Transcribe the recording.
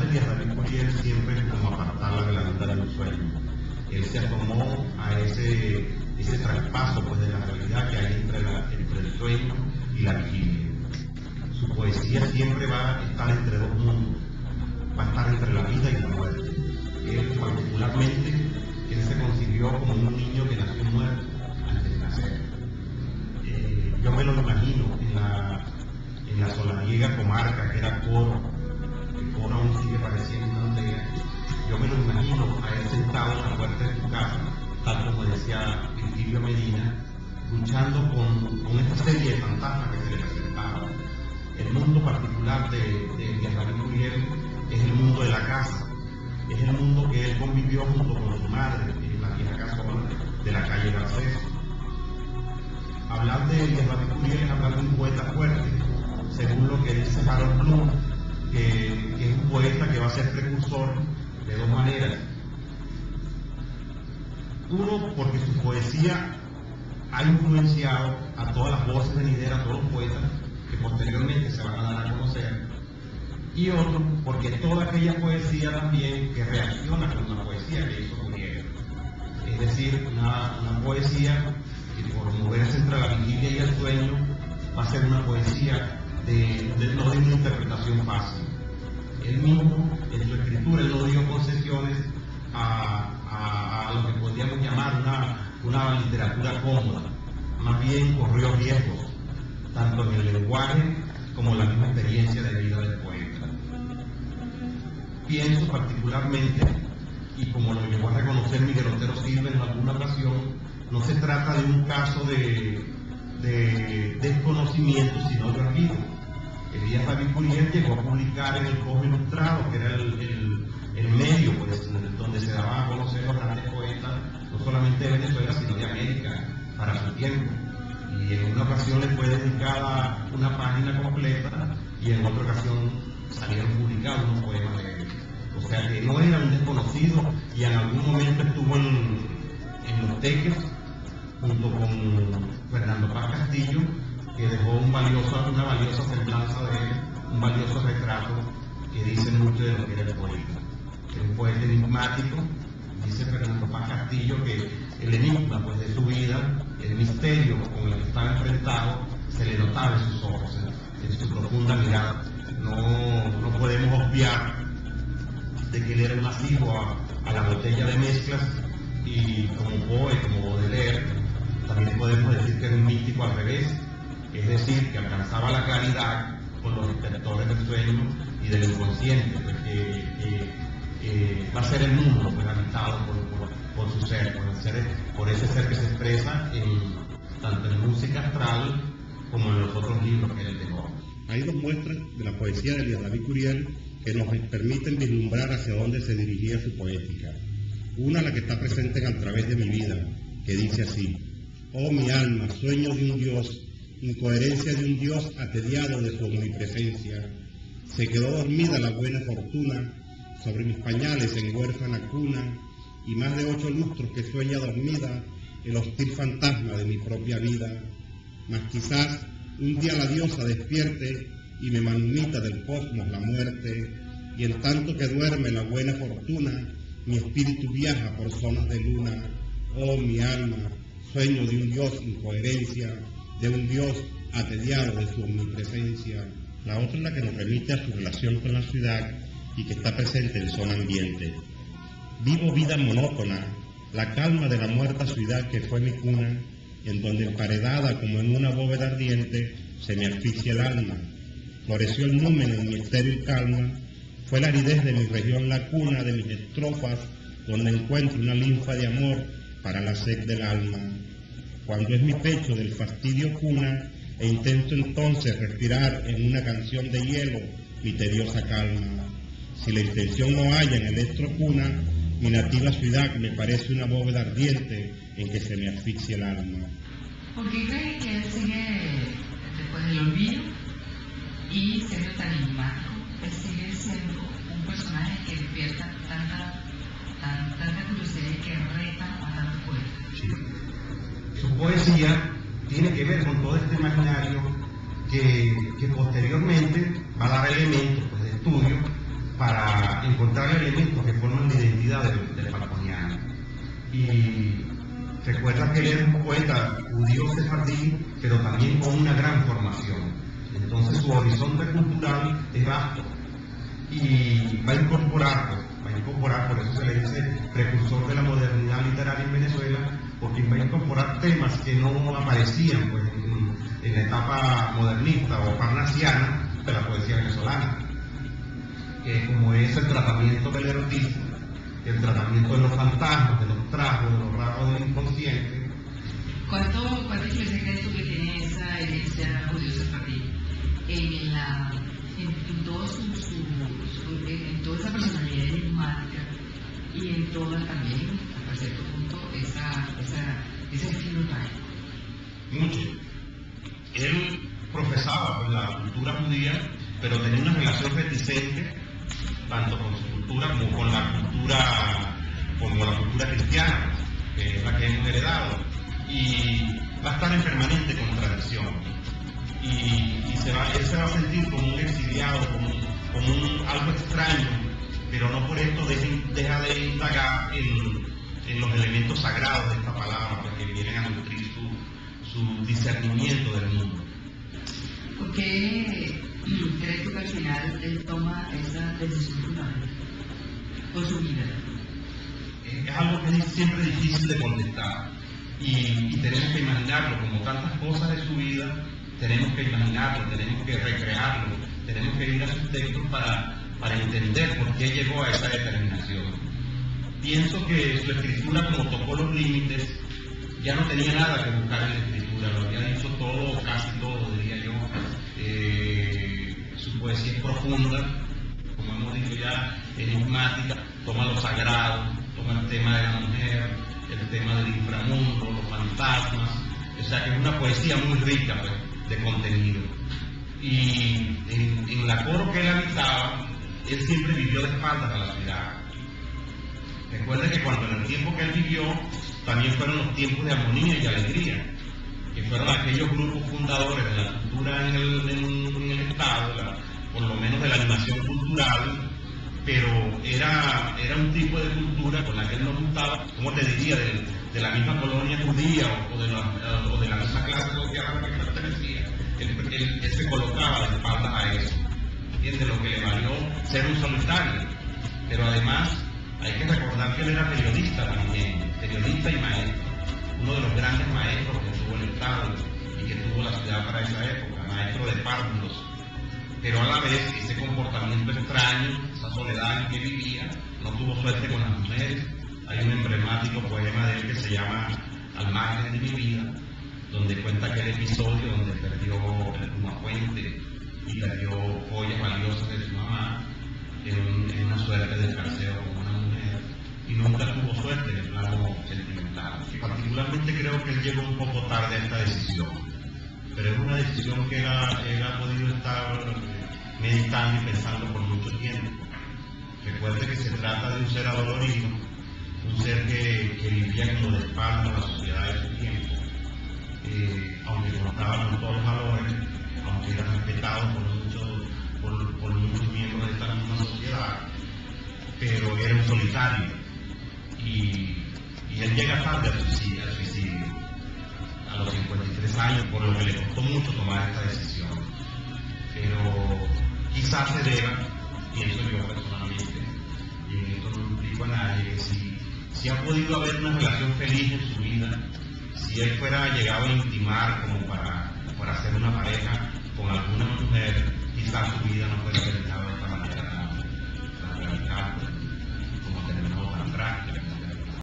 de Elías David Curiel siempre es como apartarla de la vida de un sueño. Él se asomó a ese traspaso pues, de la realidad que hay entre el sueño y la vigilia. Su poesía siempre va a estar entre dos mundos, va a estar entre la vida y la muerte. Él particularmente, él se concibió como un niño que nació muerto antes de nacer. Yo me lo imagino en la solariega comarca que era Coro, el Coro aún sigue pareciendo una aldea. Yo me lo imagino a él sentado en la puerta de su casa, tal como decía Virgilio Medina, luchando con esta serie de fantasmas que se le presentaban. El mundo particular de Elías David Curiel es el mundo de la casa, es el mundo que él convivió junto con su madre en la vieja casona de la calle Garcés. Hablar de Elías David Curiel es hablar de un poeta fuerte, según lo que dice Harold Bloom, que es un poeta que va a ser precursor de dos maneras. Uno, porque su poesía ha influenciado a todas las voces venideras, a todos los poetas que posteriormente se van a dar a conocer. Y otro, porque toda aquella poesía también que reacciona con la poesía que hizo Curiel. Es decir, una poesía que por moverse entre la vigilia y el sueño va a ser una poesía no de una interpretación fácil. Él mismo, en su escritura, él no dio concesiones a lo que podríamos llamar una literatura cómoda. Más bien corrió riesgos, tanto en el lenguaje como en la misma experiencia de vida del poeta. Pienso particularmente, y como lo llegó a reconocer Miguel Otero Silva en alguna ocasión, no se trata de un caso de desconocimiento, sino de olvido. Elías David Curiel llegó a publicar en el Cosmo Ilustrado, que era el medio pues, donde se daban a conocer los grandes poetas, no solamente de Venezuela, sino de América, para su tiempo. Y en una ocasión le fue dedicada una página completa, y en otra ocasión salieron publicados unos poemas de él. O sea que no era un desconocido, y en algún momento estuvo en Los Teques, junto con Fernando Paz Castillo, que dejó una valiosa semblanza de él, un valioso retrato que dice mucho de lo que era el poeta. Es un poeta enigmático, dice Fernando Paz Castillo que el enigma pues, de su vida, el misterio con el que estaba enfrentado, se le notaba en sus ojos, en su profunda mirada. No podemos obviar de que él era un asiduo a la botella de mezclas, y como Poe, como Baudelaire, también podemos decir que era un místico al revés, es decir, que alcanzaba la claridad con los receptores del sueño y del inconsciente, va a ser el mundo pues, habitado por su ser, por ese ser que se expresa tanto en música astral como en los otros libros que él dejó. Hay dos muestras de la poesía de Elías David Curiel que nos permiten vislumbrar hacia dónde se dirigía su poética. Una, la que está presente en A través de mi vida, que dice así: oh mi alma, sueño de un Dios, incoherencia de un Dios atediado de su omnipresencia. Se quedó dormida la buena fortuna sobre mis pañales en huérfana cuna, y más de 8 lustros que sueña dormida el hostil fantasma de mi propia vida. Mas quizás un día la diosa despierte y me manumita del cosmos la muerte, y en tanto que duerme la buena fortuna, mi espíritu viaja por zonas de luna. Oh mi alma, sueño de un Dios incoherencia, de un Dios atediado de su omnipresencia. La otra es la que nos remite a su relación con la ciudad y que está presente en Zona Ambiente. Vivo vida monótona, la calma de la muerta ciudad que fue mi cuna, en donde emparedada como en una bóveda ardiente se me asfixia el alma. Floreció el numen en mi estéril calma, fue la aridez de mi región la cuna de mis estrofas, donde encuentro una linfa de amor para la sed del alma. Cuando es mi pecho del fastidio cuna, e intento entonces respirar en una canción de hielo misteriosa calma. Si la intención no halla en el estro cuna, mi nativa ciudad me parece una bóveda ardiente en que se me asfixia el alma. ¿Por qué creen que él sigue después del olvido y siendo tan enigmático? Él sigue siendo un personaje que despierta tanta curiosidad y que reta a tantos poetas. Sí. Su poesía tiene que ver con todo este imaginario que posteriormente va a dar elementos pues, de estudio para encontrar elementos que forman la identidad del falconiano. Y recuerda que él era un poeta judío sefardí, pero también con una gran formación. Entonces su horizonte cultural es vasto y va a incorporar, por eso se le dice precursor de la modernidad literaria en Venezuela, porque va a incorporar temas que no aparecían pues, en la etapa modernista o parnasiana de la poesía venezolana, como es el tratamiento del erotismo, el tratamiento de los fantasmas, de los tragos, de los rasgos del inconsciente. ¿Cuánta influencia crees tú que tiene esa herencia judío-sefardí en toda esa personalidad enigmática y en toda también, hasta cierto punto, ese estilo mágico? Mucho. Él profesaba pues, la cultura judía, pero tenía una relación reticente tanto con su cultura como con la cultura cristiana, que es la que hemos heredado, y va a estar en permanente contradicción. Y él se va a sentir como un exiliado, como algo extraño, pero no por esto deja de indagar en los elementos sagrados de esta palabra, porque vienen a nutrir su discernimiento del mundo. ¿Por qué crees tú que al final él toma esa decisión final por su vida? Es algo que es siempre difícil de contestar y tenemos que imaginarlo, como tantas cosas de su vida, tenemos que imaginarlo, tenemos que recrearlo, tenemos que ir a sus textos para entender por qué llegó a esa determinación. Pienso que su escritura, como tocó los límites, ya no tenía nada que buscar en la escritura, lo había dicho todo, casi todo, diría yo. Su poesía es profunda, como hemos dicho ya, enigmática, toma lo sagrado, toma el tema de la mujer, el tema del inframundo, los fantasmas, o sea que es una poesía muy rica pues, de contenido. Y en la Coro que él habitaba, él siempre vivió de espaldas a la ciudad. Recuerden que cuando en el tiempo que él vivió, también fueron los tiempos de armonía y alegría, que fueron aquellos grupos fundadores de la cultura en el Estado, por lo menos de la animación cultural, pero era un tipo de cultura con la que él no gustaba, como te diría, de la misma colonia judía o de la misma clase social a la que pertenecía. Él se colocaba de espaldas a eso, ¿entiendes? Lo que le valió ser un solitario, pero además hay que recordar que él era periodista también, periodista y maestro, uno de los grandes maestros que tuvo el Estado y que tuvo la ciudad para esa época, maestro de párvulos, pero a la vez ese comportamiento extraño, esa soledad en que vivía, no tuvo suerte con las mujeres. Hay un emblemático poema de él que se llama Al margen de mi vida, donde cuenta aquel episodio donde perdió el Pumafuente y perdió joyas valiosas de su mamá en una suerte de traseo con una mujer, y nunca tuvo suerte en el plano sentimental. Y particularmente creo que él llegó un poco tarde a esta decisión, pero es una decisión que él ha podido estar meditando y pensando por mucho tiempo. Recuerde que se trata de un ser adolorido, un ser que vivía como de espaldas a la sociedad de su tiempo, aunque contaba con todos los valores, aunque era respetado por muchos miembros de esta misma sociedad, pero era un solitario, y él llega tarde al suicidio, a los 53 años, por lo que le costó mucho tomar esta decisión, pero quizás se deba, pienso yo personalmente, y en esto no implico a nadie, que si ha podido haber una relación feliz en su vida, si él fuera llegado a intimar como para ser una pareja